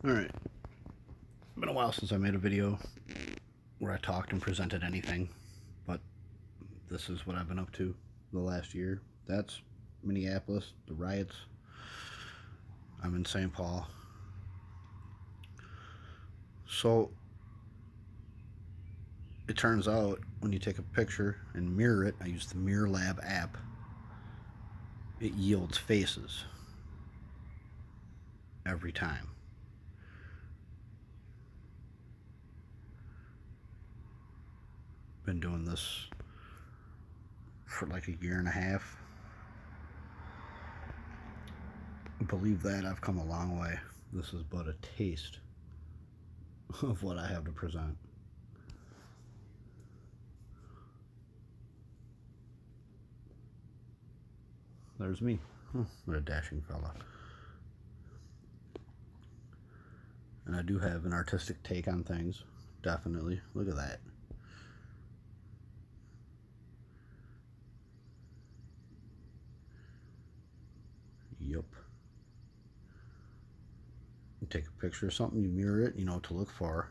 Alright, been a while since I made a video where I talked and presented anything, but this is what I've been up to the last year. That's Minneapolis, the riots. I'm in St. Paul. So it turns out when you take a picture and mirror it, I use the Mirror Lab app, it yields faces every time. Been doing this for like a year and a half. Believe that, I've come a long way. This is but a taste of what I have to present. There's me. What a dashing fella. And I do have an artistic take on things, definitely. Look at that. Yup. You take a picture of something, you mirror it, you know what to look for.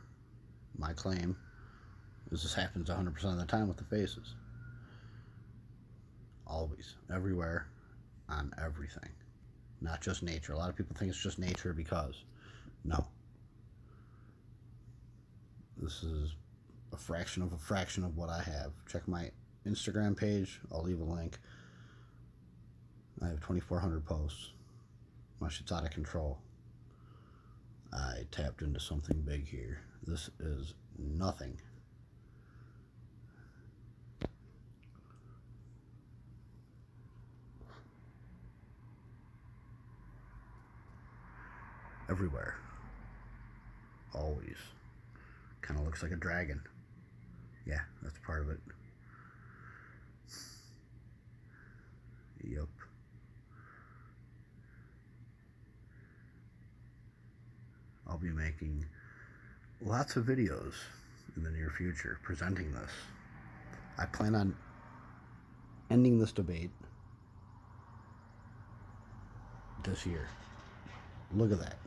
My claim is this happens 100% of the time with the faces. Always, everywhere, on everything. Not just nature. A lot of people think it's just nature because. No. This is a fraction of what I have. Check my Instagram page. I'll leave a link. I have 2,400 posts. My shit's out of control. I tapped into something big here. This is nothing. Everywhere. Always. Kind of looks like a dragon. Yeah, that's part of it. Yup. I'll be making lots of videos in the near future presenting this. I plan on ending this debate this year. Look at that.